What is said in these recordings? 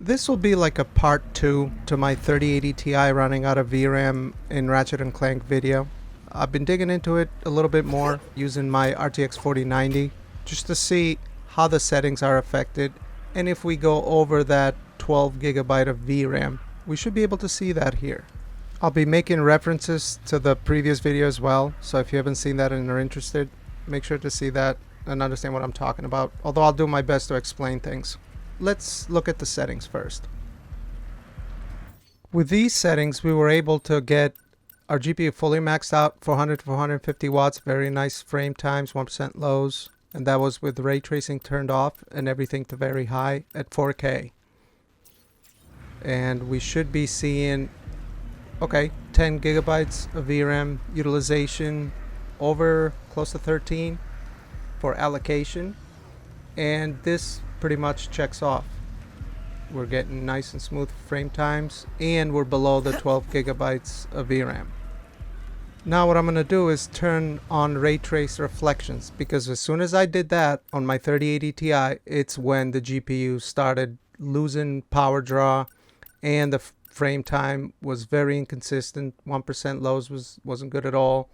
This will be like a part 2 to my 3080 Ti running out of VRAM in Ratchet and Clank video. I've been digging into it a little bit more using my RTX 4090 just to see how the settings are affected, and if we go over that 12 gigabyte of VRAM, we should be able to see that here. I'll be making references to the previous video as well, so if you haven't seen that and are interested, make sure to see that and understand what I'm talking about, although I'll do my best to explain things. Let's look at the settings first. With these settings, we were able to get our GPU fully maxed out, 400 to 450 watts, very nice frame times, 1% lows, and that was with ray tracing turned off and everything to very high at 4K. And we should be seeing, okay, 10 gigabytes of VRAM utilization, over close to 13 for allocation, and this pretty much checks off. We're getting nice and smooth frame times, and we're below the 12 gigabytes of VRAM. Now what I'm going to do is turn on ray trace reflections, because as soon as I did that on my 3080 Ti, it's when the GPU started losing power draw, and the frame time was very inconsistent. 1% lows wasn't good at all,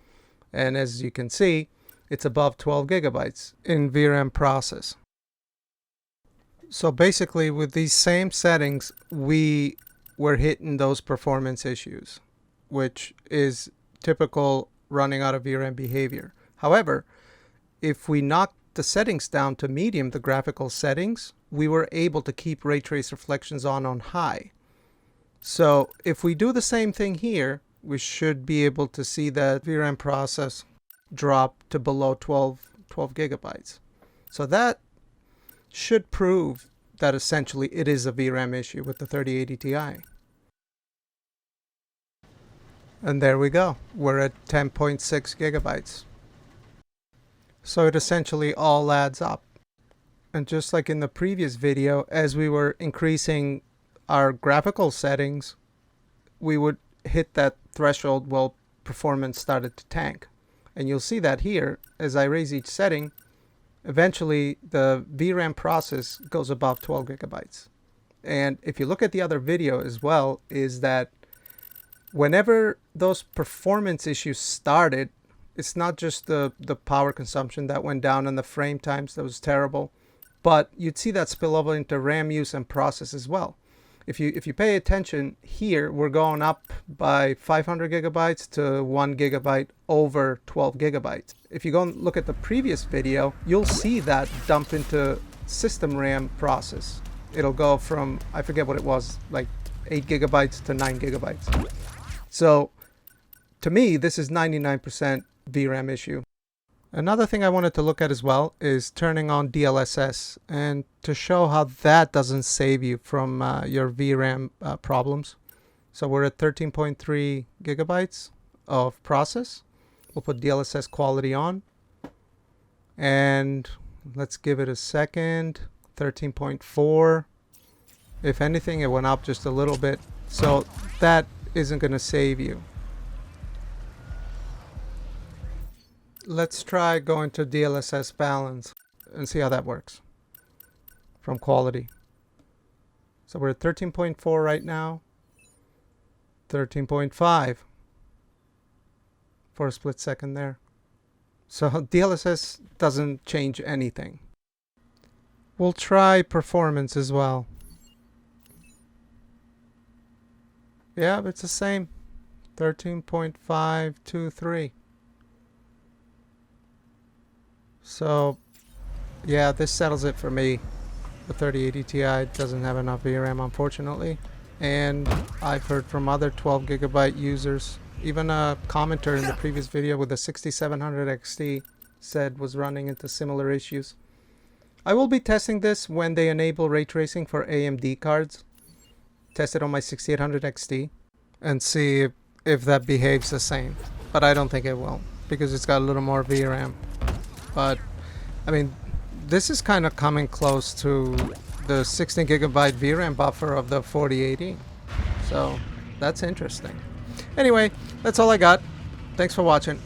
and as you can see, it's above 12 gigabytes in VRAM process. So basically, with these same settings, we were hitting those performance issues, which is typical running out of VRAM behavior. However, if we knocked the settings down to medium, the graphical settings, we were able to keep ray trace reflections on high. So if we do the same thing here, we should be able to see that VRAM process drop to below 12 gigabytes. So that should prove that essentially it is a VRAM issue with the 3080 Ti. And there we go. We're at 10.6 gigabytes. So it essentially all adds up. And just like in the previous video, as we were increasing our graphical settings, we would hit that threshold while performance started to tank. And you'll see that here, as I raise each setting, eventually the VRAM process goes above 12 gigabytes. And if you look at the other video as well, is that whenever those performance issues started, it's not just the power consumption that went down and the frame times that was terrible, but you'd see that spill over into RAM use and process as well. If you pay attention here, we're going up by 500 gigabytes to 1 gigabyte over 12 gigabytes. If you go and look at the previous video, you'll see that dump into system RAM process. It'll go from, I forget what it was, like 8 gigabytes to 9 gigabytes. So to me, this is 99% VRAM issue. Another thing I wanted to look at as well is turning on DLSS, and to show how that doesn't save you from your VRAM problems. So we're at 13.3 gigabytes of process. We'll put DLSS Quality on, and let's give it a second. 13.4. If anything, it went up just a little bit, so that isn't going to save you. Let's try going to DLSS Balance and see how that works from quality. So we're at 13.4 right now, 13.5 for a split second there. So DLSS doesn't change anything. We'll try performance as well. Yeah, it's the same, 13.523. So yeah, this settles it for me. The 3080 Ti doesn't have enough VRAM, unfortunately, and I've heard from other 12 gigabyte users, even a commenter in the previous video with the 6700 XT said was running into similar issues. I will be testing this when they enable ray tracing for AMD cards. Test it on my 6800 XT and see if that behaves the same, but I don't think it will, because it's got a little more VRAM. But I mean, this is kind of coming close to the 16 gigabyte VRAM buffer of the 4080. So that's interesting. Anyway, that's all I got. Thanks for watching.